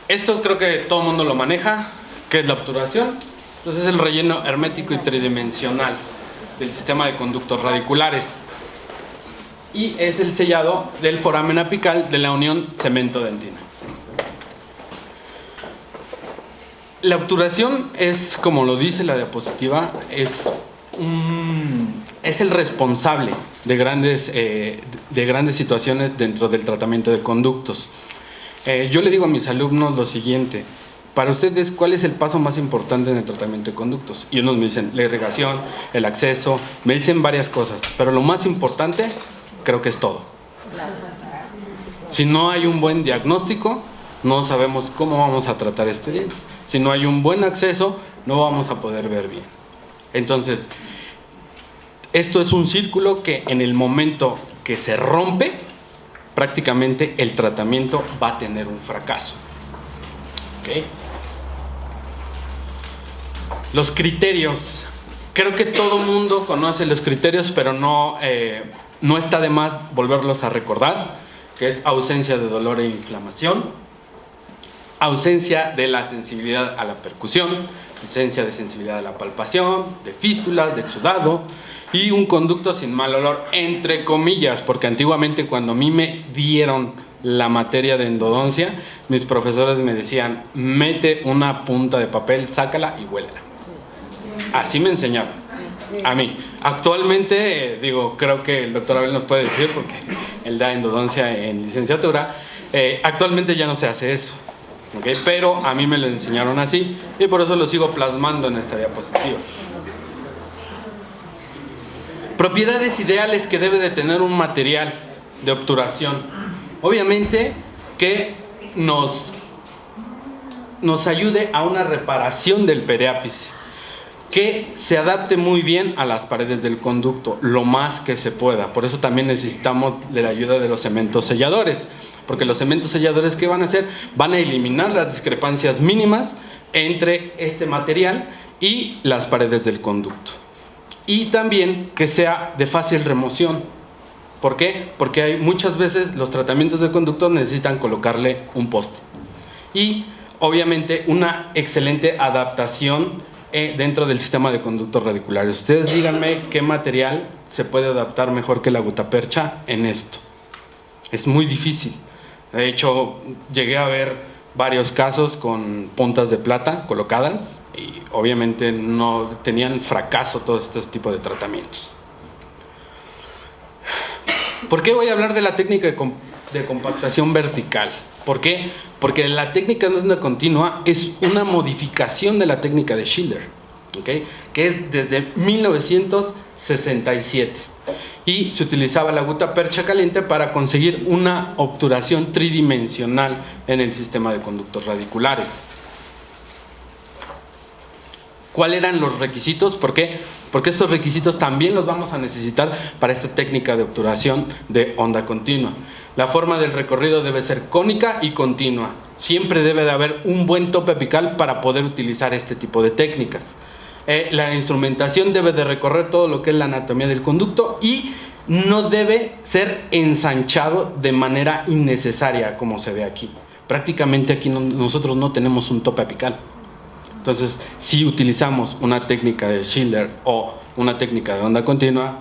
Esto creo que todo el mundo lo maneja, que es la obturación. Entonces es el relleno hermético y tridimensional del sistema de conductos radiculares. Y es el sellado del foramen apical de la unión cemento-dentina. La obturación es, como lo dice la diapositiva, es el responsable de grandes situaciones dentro del tratamiento de conductos. Yo le digo a mis alumnos lo siguiente: para ustedes, ¿cuál es el paso más importante en el tratamiento de conductos? Y unos me dicen la irrigación, el acceso, me dicen varias cosas, pero lo más importante creo que es todo. Si no hay un buen diagnóstico, no sabemos cómo vamos a tratar este diente. Si no hay un buen acceso, no vamos a poder ver bien. Entonces, esto es un círculo que en el momento que se rompe, prácticamente el tratamiento va a tener un fracaso. ¿Okay? Los criterios. Creo que todo mundo conoce los criterios, pero no está de más volverlos a recordar, que es ausencia de dolor e inflamación, ausencia de la sensibilidad a la percusión, ausencia de sensibilidad a la palpación, de fístulas, de exudado y un conducto sin mal olor, entre comillas, porque antiguamente cuando a mí me dieron la materia de endodoncia, mis profesores me decían: mete una punta de papel, sácala y huélela. Así me enseñaban a mí. Actualmente, creo que el doctor Abel nos puede decir, porque él da endodoncia en licenciatura, actualmente ya no se hace eso. ¿Okay? Pero a mí me lo enseñaron así y por eso lo sigo plasmando en esta diapositiva. Propiedades ideales que debe de tener un material de obturación. Obviamente que nos ayude a una reparación del periápice, que se adapte muy bien a las paredes del conducto, lo más que se pueda. Por eso también necesitamos de la ayuda de los cementos selladores, porque los cementos selladores, ¿qué van a hacer? Van a eliminar las discrepancias mínimas entre este material y las paredes del conducto. Y también que sea de fácil remoción. ¿Por qué? Porque muchas veces los tratamientos de conducto necesitan colocarle un poste. Y obviamente una excelente adaptación dentro del sistema de conductos radiculares. Ustedes díganme qué material se puede adaptar mejor que la gutapercha en esto. Es muy difícil. De hecho, llegué a ver varios casos con puntas de plata colocadas y obviamente no tenían fracaso todos estos tipos de tratamientos. ¿Por qué voy a hablar de la técnica de compactación vertical? ¿Por qué? Porque la técnica de onda continua es una modificación de la técnica de Schiller, ¿okay? Que es desde 1967. Y se utilizaba la gutapercha caliente para conseguir una obturación tridimensional en el sistema de conductos radiculares. ¿Cuáles eran los requisitos? ¿Por qué? Porque estos requisitos también los vamos a necesitar para esta técnica de obturación de onda continua. La forma del recorrido debe ser cónica y continua. Siempre debe de haber un buen tope apical para poder utilizar este tipo de técnicas. La instrumentación debe de recorrer todo lo que es la anatomía del conducto y no debe ser ensanchado de manera innecesaria, como se ve aquí. Prácticamente aquí nosotros no tenemos un tope apical. Entonces, si utilizamos una técnica de Schiller o una técnica de onda continua,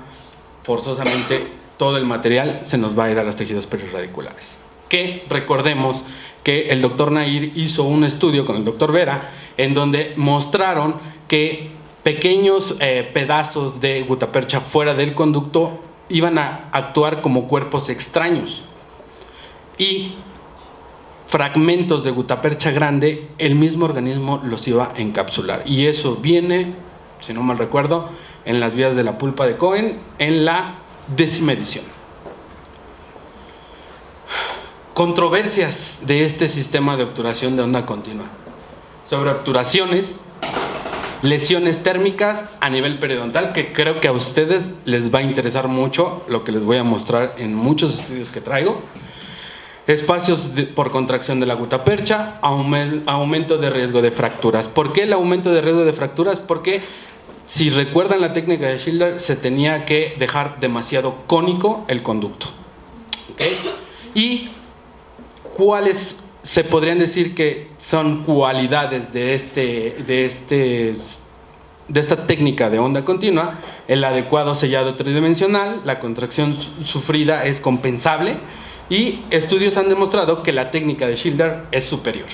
forzosamente todo el material se nos va a ir a los tejidos periradiculares. Que recordemos que el doctor Nair hizo un estudio con el doctor Vera en donde mostraron que pequeños pedazos de gutapercha fuera del conducto iban a actuar como cuerpos extraños y fragmentos de gutapercha grande, el mismo organismo los iba a encapsular. Y eso viene, si no mal recuerdo, en las vías de la pulpa de Cohen en la 10ª edición. Controversias de este sistema de obturación de onda continua. Sobre obturaciones, lesiones térmicas a nivel periodontal, que creo que a ustedes les va a interesar mucho lo que les voy a mostrar en muchos estudios que traigo. Espacios por contracción de la gutapercha, aumento de riesgo de fracturas. ¿Por qué el aumento de riesgo de fracturas? Porque si recuerdan la técnica de Schiller, se tenía que dejar demasiado cónico el conducto. ¿Okay? ¿Y cuáles se podrían decir que son cualidades de esta técnica de onda continua: el adecuado sellado tridimensional, la contracción sufrida es compensable, y estudios han demostrado que la técnica de Schilder es superior.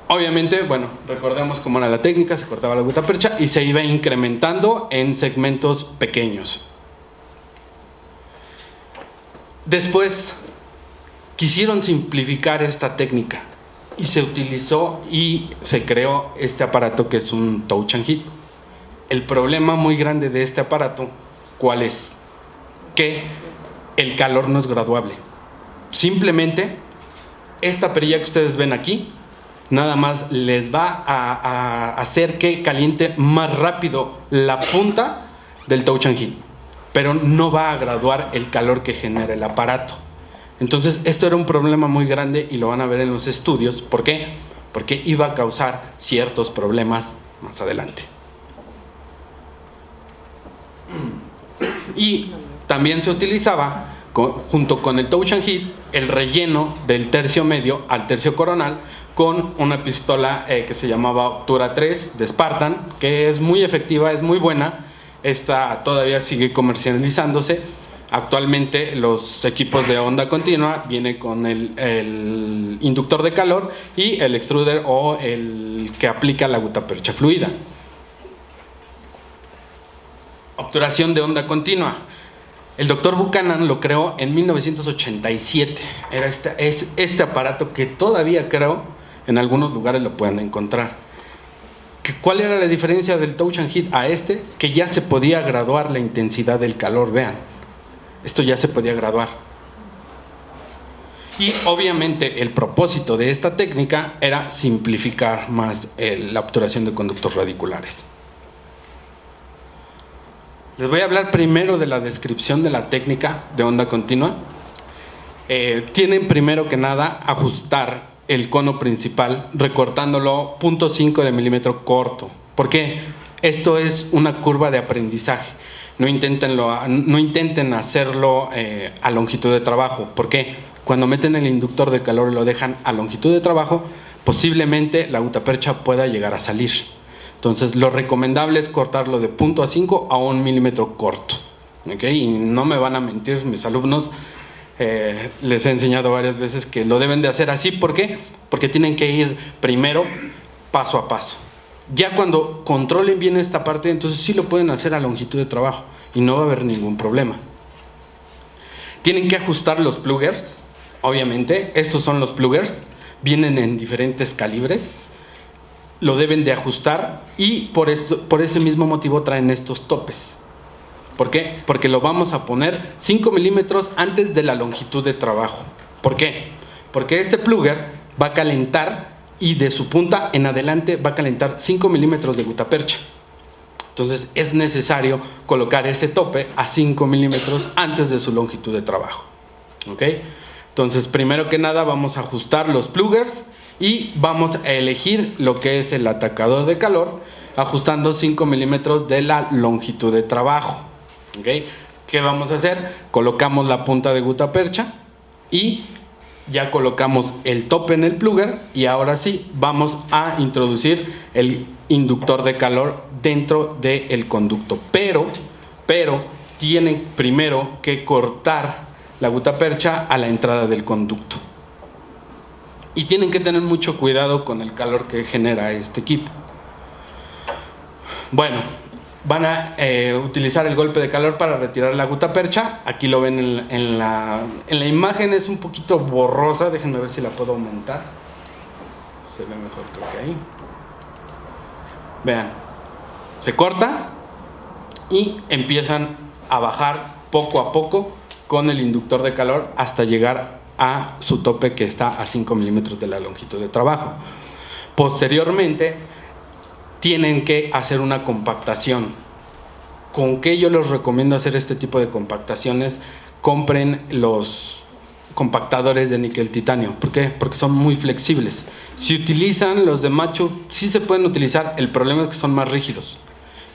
Obviamente, bueno, recordemos cómo era la técnica: se cortaba la gutapercha y se iba incrementando en segmentos pequeños. Después quisieron simplificar esta técnica y se utilizó y se creó este aparato que es un touch and hit. El problema muy grande de este aparato, ¿cuál es? Que el calor no es graduable. Simplemente esta perilla que ustedes ven aquí nada más les va a hacer que caliente más rápido la punta del touch and hit, pero no va a graduar el calor que genera el aparato. Entonces esto era un problema muy grande y lo van a ver en los estudios. ¿Por qué? Porque iba a causar ciertos problemas más adelante. Y también se utilizaba, junto con el touch and hit, el relleno del tercio medio al tercio coronal con una pistola que se llamaba Obtura 3 de Spartan, que es muy efectiva, es muy buena. Esta todavía sigue comercializándose. Actualmente los equipos de onda continua vienen con el inductor de calor y el extruder o el que aplica la gutapercha fluida. Obturación de onda continua. El doctor Buchanan lo creó en 1987. Es este aparato que todavía creo en algunos lugares lo pueden encontrar. ¿Cuál era la diferencia del touch and hit a este? Que ya se podía graduar la intensidad del calor. Vean, esto ya se podía graduar. Y obviamente el propósito de esta técnica era simplificar más la obturación de conductos radiculares. Les voy a hablar primero de la descripción de la técnica de onda continua. Tienen primero que nada ajustar el cono principal recortándolo 0.5 de milímetro corto. ¿Por qué? Esto es una curva de aprendizaje. No intenten hacerlo a longitud de trabajo. ¿Por qué? Cuando meten el inductor de calor y lo dejan a longitud de trabajo, posiblemente la gutapercha pueda llegar a salir. Entonces lo recomendable es cortarlo de 0.5 a 1 milímetro corto. ¿Okay? Y no me van a mentir mis alumnos, les he enseñado varias veces que lo deben de hacer así. ¿Por qué? Porque tienen que ir primero paso a paso. Ya cuando controlen bien esta parte, entonces sí lo pueden hacer a longitud de trabajo y no va a haber ningún problema. Tienen que ajustar los pluggers. Obviamente estos son los pluggers, vienen en diferentes calibres. Lo deben de ajustar y por ese mismo motivo traen estos topes. ¿Por qué? Porque lo vamos a poner 5 milímetros antes de la longitud de trabajo. ¿Por qué? Porque este plugger va a calentar y de su punta en adelante va a calentar 5 milímetros de gutapercha. Entonces es necesario colocar ese tope a 5 milímetros antes de su longitud de trabajo. ¿Ok? Entonces primero que nada vamos a ajustar los pluggers y vamos a elegir lo que es el atacador de calor, ajustando 5 milímetros de la longitud de trabajo. ¿Okay? ¿Qué vamos a hacer? Colocamos la punta de gutapercha y ya colocamos el tope en el plugger y ahora sí vamos a introducir el inductor de calor dentro del conducto. Pero tienen primero que cortar la gutapercha a la entrada del conducto. Y tienen que tener mucho cuidado con el calor que genera este equipo. Bueno, van a utilizar el golpe de calor para retirar la gutapercha. Aquí lo ven en la imagen, es un poquito borrosa. Déjenme ver si la puedo aumentar. Se ve mejor, creo que ahí. Vean, se corta y empiezan a bajar poco a poco con el inductor de calor hasta llegar a su tope, que está a 5 milímetros de la longitud de trabajo. Posteriormente tienen que hacer una compactación. ¿Con qué yo les recomiendo hacer este tipo de compactaciones? Compren los compactadores de níquel titanio. ¿Por qué? Porque son muy flexibles. Si utilizan los de macho, sí se pueden utilizar. El problema es que son más rígidos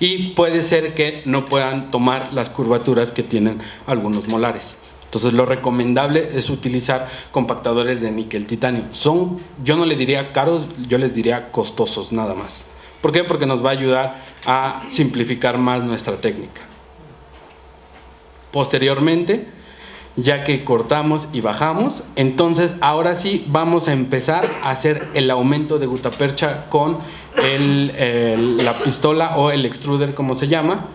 y puede ser que no puedan tomar las curvaturas que tienen algunos molares. Entonces lo recomendable es utilizar compactadores de níquel titanio. Yo no le diría caros, yo les diría costosos nada más. ¿Por qué? Porque nos va a ayudar a simplificar más nuestra técnica. Posteriormente, ya que cortamos y bajamos, entonces ahora sí vamos a empezar a hacer el aumento de gutapercha con la pistola o el extruder, como se llama,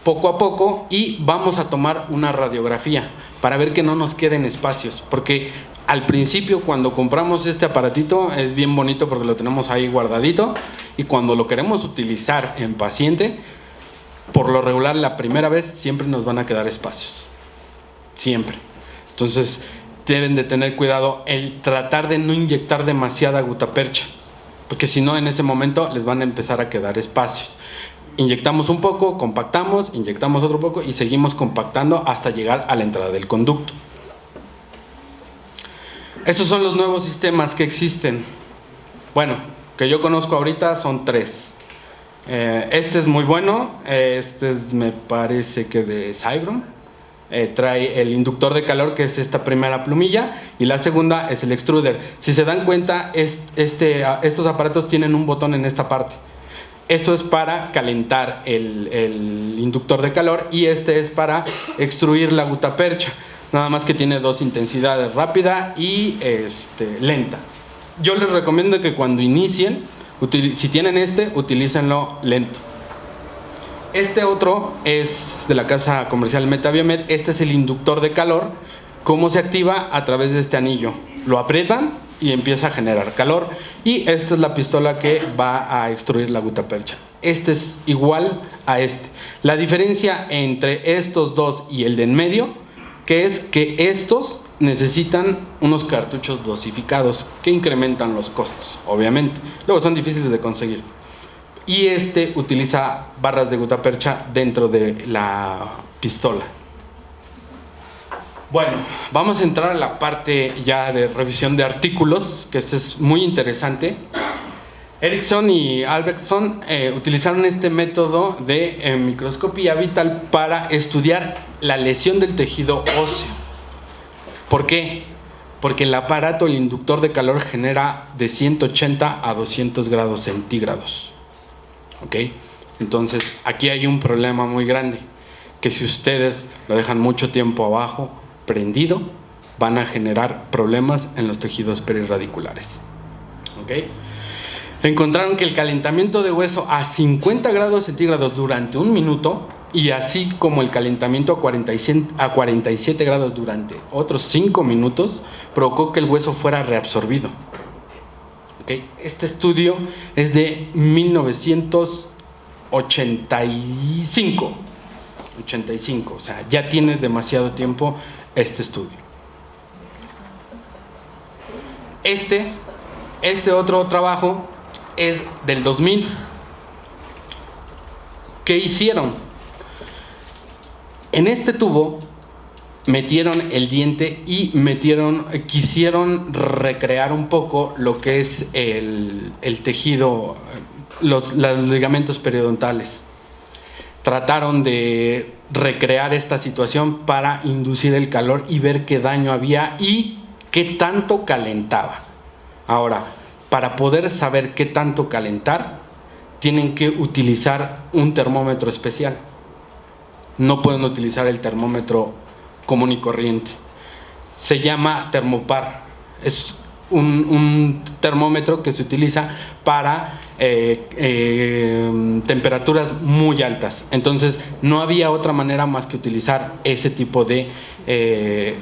poco a poco, y vamos a tomar una radiografía para ver que no nos queden espacios, porque al principio cuando compramos este aparatito es bien bonito porque lo tenemos ahí guardadito, y cuando lo queremos utilizar en paciente, por lo regular la primera vez siempre nos van a quedar espacios, siempre. Entonces deben de tener cuidado el tratar de no inyectar demasiada gutapercha, porque si no en ese momento les van a empezar a quedar espacios. Inyectamos un poco, compactamos, inyectamos otro poco y seguimos compactando hasta llegar a la entrada del conducto. Estos son los nuevos sistemas que existen. Bueno, que yo conozco ahorita son 3. Este es muy bueno, me parece que de Cybron. Trae el inductor de calor, que es esta primera plumilla, y la segunda es el extruder. Si se dan cuenta, estos aparatos tienen un botón en esta parte. Esto es para calentar el inductor de calor, y este es para extruir la gutapercha. Nada más que tiene 2 intensidades, rápida y lenta. Yo les recomiendo que cuando inicien, si tienen utilícenlo lento. Este otro es de la casa comercial Metabiomed. Este es el inductor de calor. ¿Cómo se activa? A través de este anillo. Lo aprietan y empieza a generar calor. Y esta es la pistola que va a extruir la gutapercha. Este es igual a este. La diferencia entre estos dos y el de en medio, que es que estos necesitan unos cartuchos dosificados que incrementan los costos, obviamente. Luego son difíciles de conseguir. Y este utiliza barras de gutapercha dentro de la pistola. Bueno, vamos a entrar a la parte ya de revisión de artículos, que este es muy interesante. Erickson y Albertson utilizaron este método de microscopía vital para estudiar la lesión del tejido óseo. ¿Por qué? Porque el aparato, el inductor de calor, genera de 180 a 200 grados centígrados. ¿Ok? Entonces, aquí hay un problema muy grande, que si ustedes lo dejan mucho tiempo abajo, prendido, van a generar problemas en los tejidos perirradiculares. ¿Ok? Encontraron que el calentamiento de hueso a 50 grados centígrados durante 1 minuto, y así como el calentamiento a 47 grados durante otros 5 minutos, provocó que el hueso fuera reabsorbido. ¿Okay? Este estudio es de 1985, o sea, ya tiene demasiado tiempo este estudio. Este otro trabajo es del 2000. ¿Qué hicieron? En este tubo metieron el diente y quisieron recrear un poco lo que es el tejido, los ligamentos periodontales. Trataron de recrear esta situación para inducir el calor y ver qué daño había y qué tanto calentaba. Ahora, para poder saber qué tanto calentar, tienen que utilizar un termómetro especial. No pueden utilizar el termómetro común y corriente. Se llama termopar. Es un termómetro que se utiliza para temperaturas muy altas. Entonces no había otra manera más que utilizar ese tipo de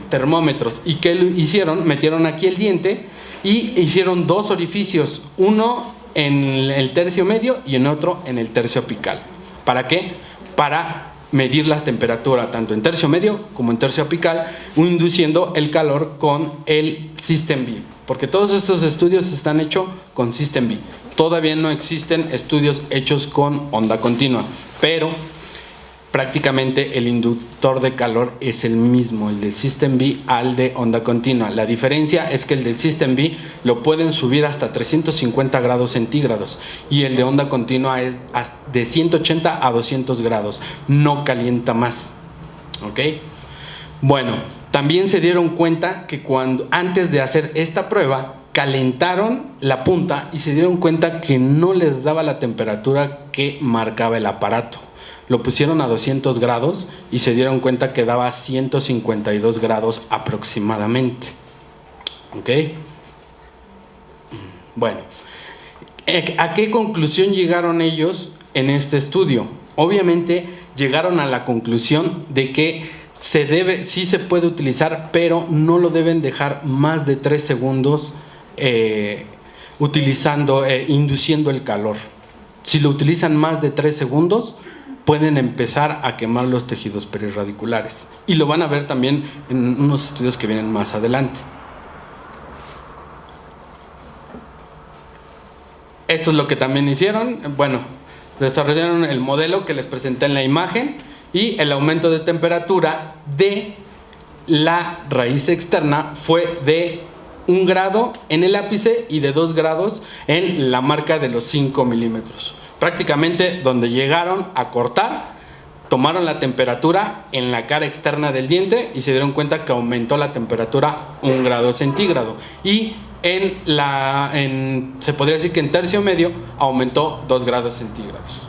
termómetros. ¿Y qué hicieron? Metieron aquí el diente y hicieron 2 orificios, uno en el tercio medio y en otro en el tercio apical. ¿Para qué? Para medir la temperatura tanto en tercio medio como en tercio apical, induciendo el calor con el System B, porque todos estos estudios están hechos con System B. Todavía no existen estudios hechos con onda continua, pero prácticamente el inductor de calor es el mismo, el del System B al de onda continua. La diferencia es que el del System B lo pueden subir hasta 350 grados centígrados y el de onda continua es de 180 a 200 grados, no calienta más. ¿Ok? Bueno, También se dieron cuenta que antes de hacer esta prueba, calentaron la punta y se dieron cuenta que no les daba la temperatura que marcaba el aparato. Lo pusieron a 200 grados y se dieron cuenta que daba 152 grados aproximadamente. ¿Ok? Bueno, ¿a qué conclusión llegaron ellos en este estudio? Obviamente llegaron a la conclusión de que sí se puede utilizar, pero no lo deben dejar más de 3 segundos induciendo el calor. Si lo utilizan más de 3 segundos, pueden empezar a quemar los tejidos perirradiculares. Y lo van a ver también en unos estudios que vienen más adelante. Esto es lo que también hicieron. Bueno, desarrollaron el modelo que les presenté en la imagen y el aumento de temperatura de la raíz externa fue de 1 grado en el ápice y de 2 grados en la marca de los 5 milímetros. Prácticamente donde llegaron a cortar, tomaron la temperatura en la cara externa del diente y se dieron cuenta que aumentó la temperatura 1 grado centígrado. Y se podría decir que en tercio medio aumentó 2 grados centígrados.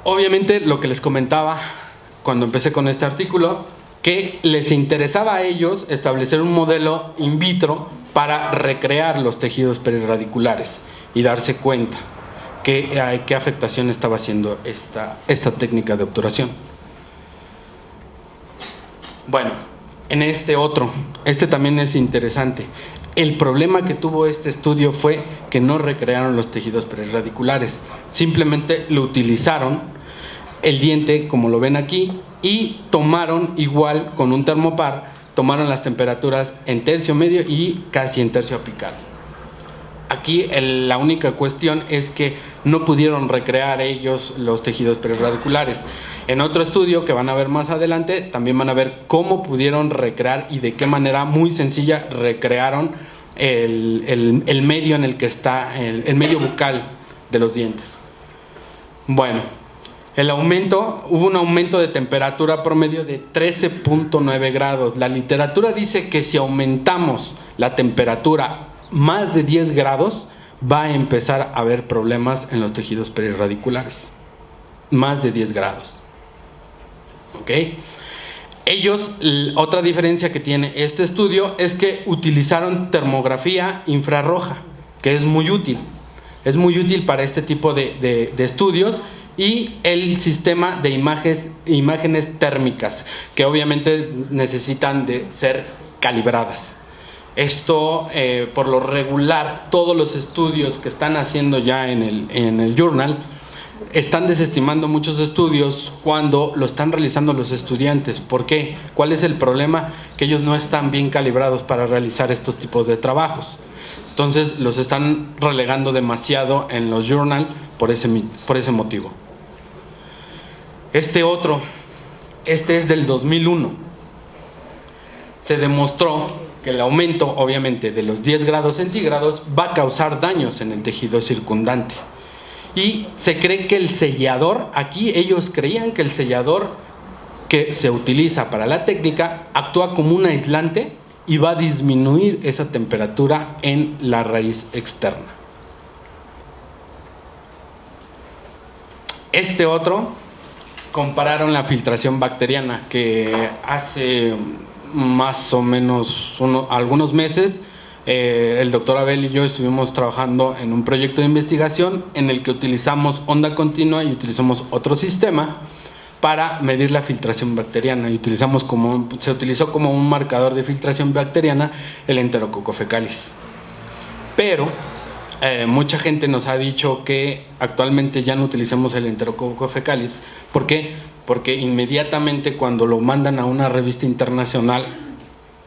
Obviamente lo que les comentaba cuando empecé con este artículo, que les interesaba a ellos establecer un modelo in vitro para recrear los tejidos perirradiculares y darse cuenta qué afectación estaba haciendo esta técnica de obturación. Bueno, en este también es interesante. El problema que tuvo este estudio fue que no recrearon los tejidos perirradiculares, simplemente lo utilizaron el diente, como lo ven aquí, y tomaron igual con un termopar, tomaron las temperaturas en tercio medio y casi en tercio apical. Aquí la única cuestión es que no pudieron recrear ellos los tejidos perirradiculares. En otro estudio que van a ver más adelante, también van a ver cómo pudieron recrear y de qué manera muy sencilla recrearon el medio en el que está, el medio bucal de los dientes. Bueno, hubo un aumento de temperatura promedio de 13.9 grados. La literatura dice que si aumentamos la temperatura más de 10 grados, va a empezar a haber problemas en los tejidos perirradiculares. Más de 10 grados. ¿Ok? Otra diferencia que tiene este estudio es que utilizaron termografía infrarroja, que es muy útil. Es muy útil para este tipo de estudios, y el sistema de imágenes térmicas, que obviamente necesitan de ser calibradas. Esto, por lo regular, todos los estudios que están haciendo ya en el journal, están desestimando muchos estudios cuando lo están realizando los estudiantes. ¿Por qué? ¿Cuál es el problema? Que ellos no están bien calibrados para realizar estos tipos de trabajos. Entonces los están relegando demasiado en los journal por ese motivo. Este es del 2001. Se demostró que el aumento, obviamente, de los 10 grados centígrados va a causar daños en el tejido circundante. Y se cree que el sellador, aquí ellos creían que el sellador que se utiliza para la técnica actúa como un aislante y va a disminuir esa temperatura en la raíz externa. Compararon la filtración bacteriana, que hace más o menos algunos meses el doctor Abel y yo estuvimos trabajando en un proyecto de investigación en el que utilizamos onda continua y utilizamos otro sistema para medir la filtración bacteriana, y se utilizó como un marcador de filtración bacteriana el Enterococcus fecalis. Pero mucha gente nos ha dicho que actualmente ya no utilicemos el Enterococcus fecalis. ¿Por qué? Porque inmediatamente cuando lo mandan a una revista internacional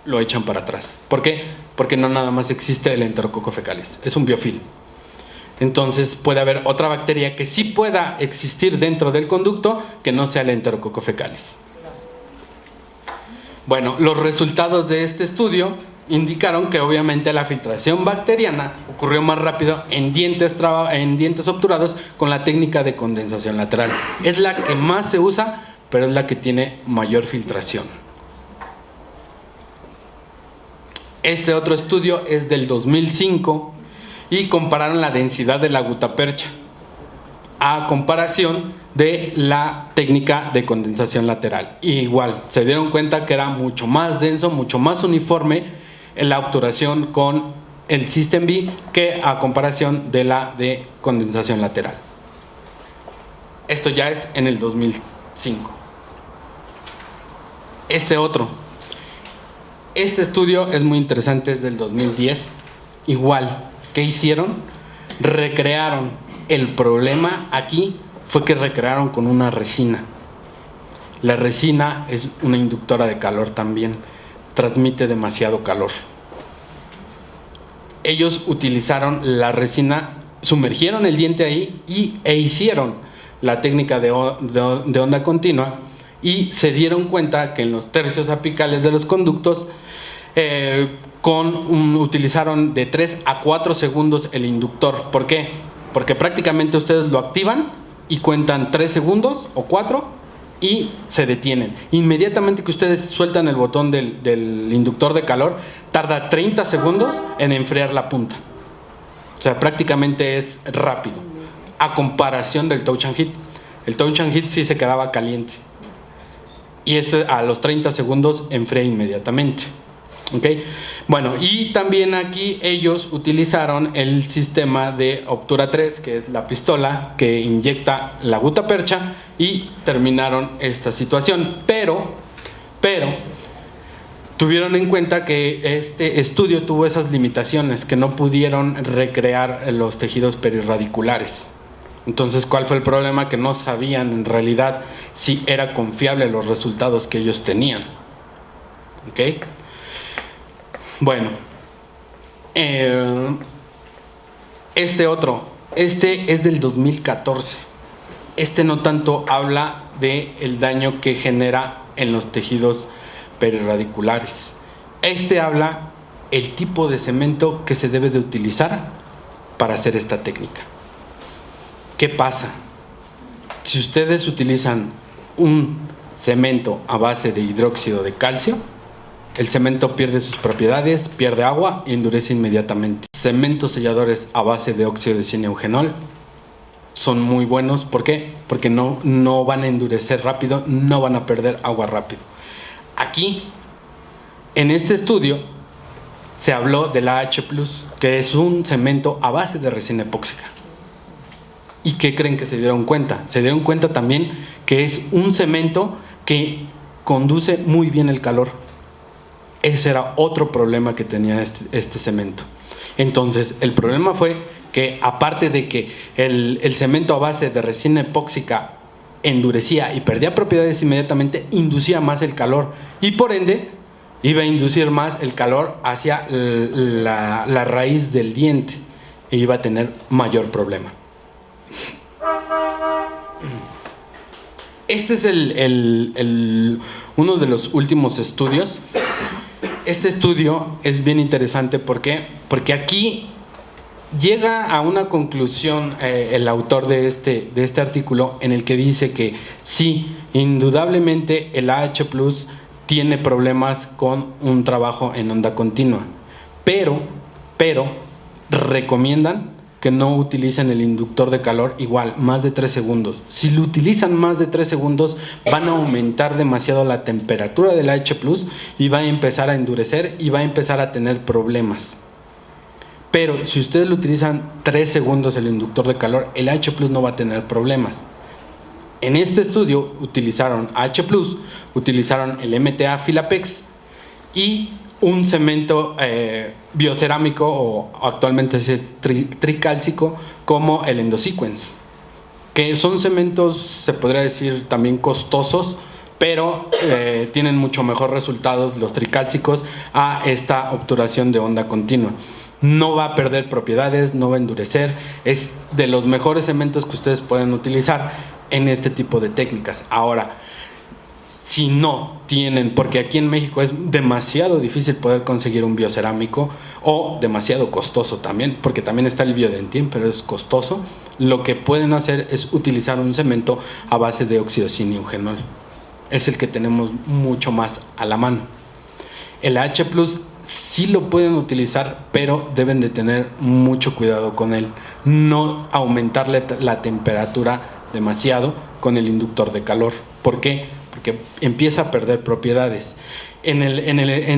lo echan para atrás. ¿Por qué? Porque no nada más existe el Enterococcus fecalis, es un biofilm. Entonces puede haber otra bacteria que sí pueda existir dentro del conducto que no sea el Enterococcus fecalis. Bueno, los resultados de este estudio indicaron que obviamente la filtración bacteriana ocurrió más rápido en dientes obturados con la técnica de condensación lateral. Es la que más se usa pero es la que tiene mayor filtración. Este otro estudio es del 2005 y compararon la densidad de la gutapercha a comparación de la técnica de condensación lateral. Igual, se dieron cuenta que era mucho más denso, mucho más uniforme en la obturación con el System B que a comparación de la de condensación lateral. Esto ya es en el 2005. Este estudio es muy interesante, es del 2010. Igual, ¿qué hicieron? Recrearon. El problema aquí fue que recrearon con una resina. La resina es una inductora de calor también, transmite demasiado calor. Ellos utilizaron la resina, sumergieron el diente ahí e hicieron la técnica de onda continua y se dieron cuenta que en los tercios apicales de los conductos utilizaron de 3 a 4 segundos el inductor. ¿Por qué? Porque prácticamente ustedes lo activan y cuentan 3 segundos o 4 y se detienen. Inmediatamente que ustedes sueltan el botón del inductor de calor, tarda 30 segundos en enfriar la punta. O sea, prácticamente es rápido, a comparación del touch and heat. El touch and heat sí se quedaba caliente y este a los 30 segundos enfría inmediatamente. ¿Okay? Bueno, y también aquí ellos utilizaron el sistema de Obtura 3, que es la pistola que inyecta la gutapercha, y terminaron esta situación. Pero tuvieron en cuenta que este estudio tuvo esas limitaciones, que no pudieron recrear los tejidos perirradiculares. Entonces, ¿cuál fue el problema? Que no sabían en realidad si era confiable los resultados que ellos tenían. ¿Ok? Bueno, este es del 2014. Este no tanto habla del daño que genera en los tejidos perirradiculares. Este habla el tipo de cemento que se debe de utilizar para hacer esta técnica. ¿Qué pasa? Si ustedes utilizan un cemento a base de hidróxido de calcio, el cemento pierde sus propiedades, pierde agua y endurece inmediatamente. Cementos selladores a base de óxido de zinc eugenol son muy buenos. ¿Por qué? Porque no van a endurecer rápido, no van a perder agua rápido. Aquí, en este estudio, se habló del AH+, que es un cemento a base de resina epóxica. ¿Y qué creen que se dieron cuenta? Se dieron cuenta también que es un cemento que conduce muy bien el calor. Ese era otro problema que tenía este cemento. Entonces, el problema fue que, aparte de que el cemento a base de resina epóxica endurecía y perdía propiedades inmediatamente, inducía más el calor y por ende iba a inducir más el calor hacia la raíz del diente e iba a tener mayor problema. Este es uno de los últimos estudios. Este estudio es bien interesante. ¿Por qué? Porque aquí llega a una conclusión el autor de este artículo, en el que dice que sí, indudablemente el AH+ tiene problemas con un trabajo en onda continua, pero recomiendan que no utilicen el inductor de calor igual, más de 3 segundos. Si lo utilizan más de 3 segundos, van a aumentar demasiado la temperatura del AH+ y va a empezar a endurecer y va a empezar a tener problemas. Pero si ustedes lo utilizan 3 segundos el inductor de calor, el AH+ no va a tener problemas. En este estudio utilizaron AH+, utilizaron el MTA Filapex y un cemento biocerámico, o actualmente es tricálcico, como el Endosequence, que son cementos, se podría decir, también costosos, pero tienen mucho mejor resultados los tricálcicos a esta obturación de onda continua. No va a perder propiedades, no va a endurecer, es de los mejores cementos que ustedes pueden utilizar en este tipo de técnicas. Ahora, si no tienen, porque aquí en México es demasiado difícil poder conseguir un biocerámico, o demasiado costoso también, porque también está el Biodentien, pero es costoso, lo que pueden hacer es utilizar un cemento a base de óxido de zinc eugenol. es el que tenemos mucho más a la mano. El H+ sí lo pueden utilizar, pero deben de tener mucho cuidado con él. No aumentarle la temperatura demasiado con el inductor de calor. ¿Por qué? Porque empieza a perder propiedades. En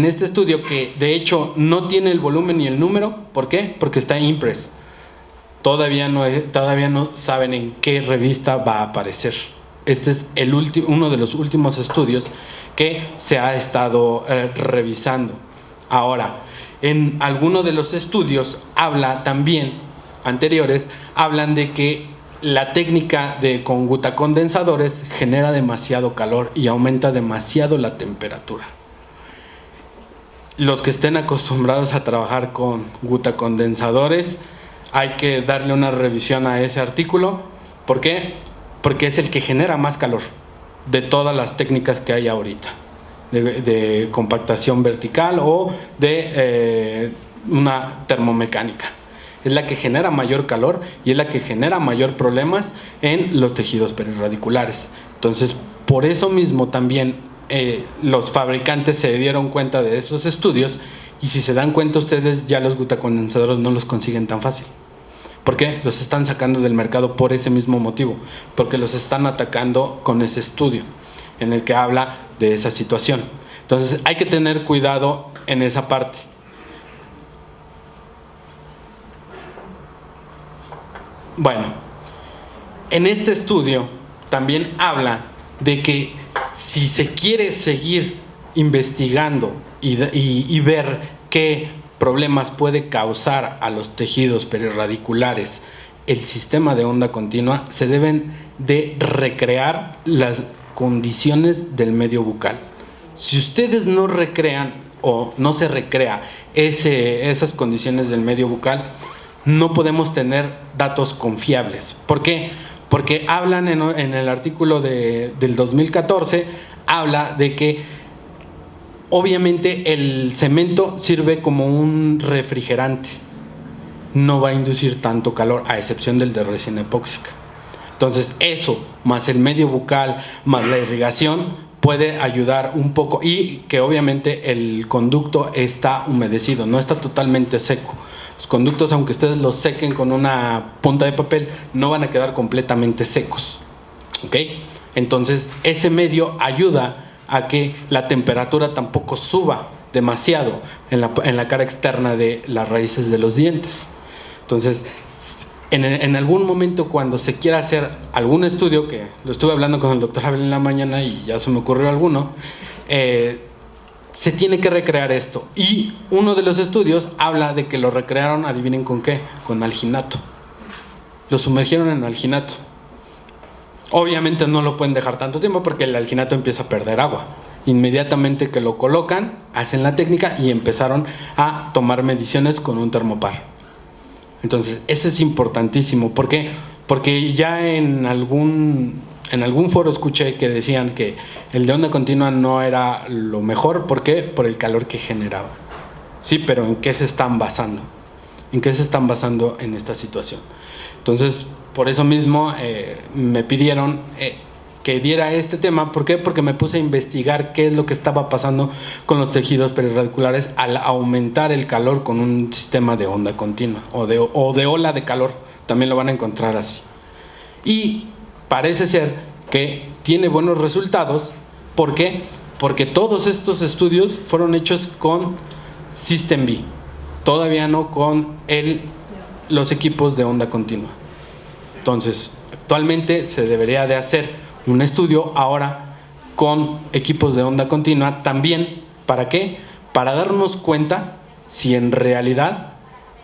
este estudio, que de hecho no tiene el volumen ni el número, ¿por qué? Porque está impress. Todavía no saben en qué revista va a aparecer. Este es uno de los últimos estudios que se ha estado revisando. Ahora, en alguno de los estudios hablan de que la técnica con gutacondensadores genera demasiado calor y aumenta demasiado la temperatura. Los que estén acostumbrados a trabajar con gutacondensadores, hay que darle una revisión a ese artículo. ¿Por qué? Porque es el que genera más calor de todas las técnicas que hay ahorita, de compactación vertical o de una termomecánica. Es la que genera mayor calor y es la que genera mayor problemas en los tejidos perirradiculares. Entonces, por eso mismo también los fabricantes se dieron cuenta de esos estudios, y si se dan cuenta ustedes, ya los gutacondensadores no los consiguen tan fácil. ¿Por qué? Los están sacando del mercado por ese mismo motivo, porque los están atacando con ese estudio en el que habla de esa situación. Entonces hay que tener cuidado en esa parte. Bueno, en este estudio también habla de que si se quiere seguir investigando y ver qué problemas puede causar a los tejidos perirradiculares el sistema de onda continua, se deben de recrear las condiciones del medio bucal. Si ustedes no recrean o no se recrea esas condiciones del medio bucal, no podemos tener datos confiables. ¿Por qué? Porque hablan en el artículo del 2014, habla de que obviamente el cemento sirve como un refrigerante, no va a inducir tanto calor, a excepción del de resina epóxica. Entonces eso, más el medio bucal, más la irrigación, puede ayudar un poco, y que obviamente el conducto está humedecido, no está totalmente seco. Los conductos, aunque ustedes los sequen con una punta de papel, no van a quedar completamente secos, ¿ok? Entonces ese medio ayuda a que la temperatura tampoco suba demasiado en la cara externa de las raíces de los dientes. Entonces, en algún momento, cuando se quiera hacer algún estudio, que lo estuve hablando con el doctor Abel en la mañana y ya se me ocurrió alguno, se tiene que recrear esto. Y uno de los estudios habla de que lo recrearon, adivinen con qué, con alginato. Lo sumergieron en alginato. Obviamente no lo pueden dejar tanto tiempo porque el alginato empieza a perder agua. Inmediatamente que lo colocan, hacen la técnica y empezaron a tomar mediciones con un termopar. Entonces, eso es importantísimo. ¿Por qué? Porque ya en algún foro escuché que decían que el de onda continua no era lo mejor. ¿Por qué? Por el calor que generaba. Sí, pero ¿en qué se están basando? ¿En qué se están basando en esta situación? Entonces, por eso mismo me pidieron que diera este tema. ¿Por qué? Porque me puse a investigar qué es lo que estaba pasando con los tejidos perirradiculares al aumentar el calor con un sistema de onda continua o de ola de calor. También lo van a encontrar así. Y parece ser que tiene buenos resultados. ¿Por qué? Porque todos estos estudios fueron hechos con System B, todavía no con los equipos de onda continua. Entonces, actualmente se debería de hacer un estudio ahora con equipos de onda continua también. ¿Para qué? Para darnos cuenta si en realidad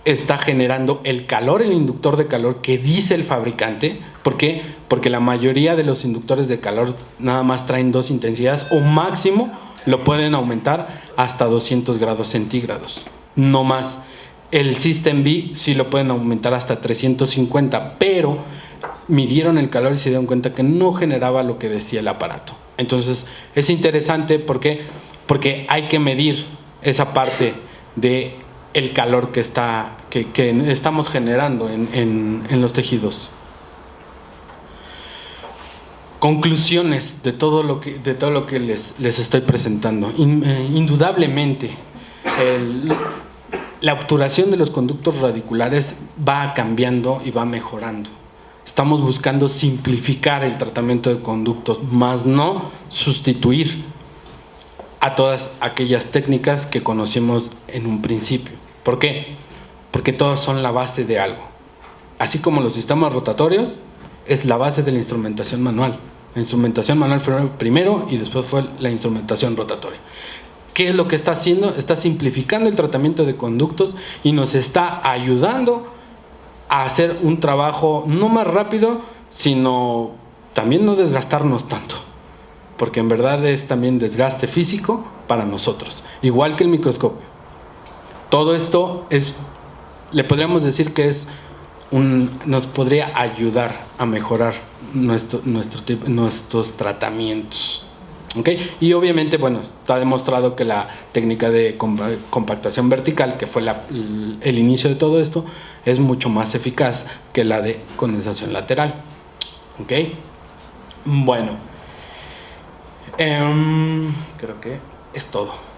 está generando el calor, el inductor de calor que dice el fabricante. ¿Por qué? Porque la mayoría de los inductores de calor nada más traen 2 intensidades, o máximo lo pueden aumentar hasta 200 grados centígrados, no más. El System B sí lo pueden aumentar hasta 350, pero midieron el calor y se dieron cuenta que no generaba lo que decía el aparato. Entonces es interesante. ¿Por qué? Porque hay que medir esa parte de el calor que estamos generando en los tejidos. Conclusiones de todo lo que les estoy presentando. Indudablemente, la obturación de los conductos radiculares va cambiando y va mejorando. Estamos buscando simplificar el tratamiento de conductos, más no sustituir a todas aquellas técnicas que conocimos en un principio. ¿Por qué? Porque todas son la base de algo. Así como los sistemas rotatorios, es la base de la instrumentación manual. La instrumentación manual fue primero y después fue la instrumentación rotatoria. ¿Qué es lo que está haciendo? Está simplificando el tratamiento de conductos y nos está ayudando a hacer un trabajo no más rápido, sino también no desgastarnos tanto. Porque en verdad es también desgaste físico para nosotros. Igual que el microscopio. Todo esto le podríamos decir que nos podría ayudar a mejorar nuestros tratamientos. ¿Okay? Y obviamente, bueno, está demostrado que la técnica de compactación vertical, que fue el inicio de todo esto, es mucho más eficaz que la de condensación lateral. ¿Ok? Bueno, creo que es todo.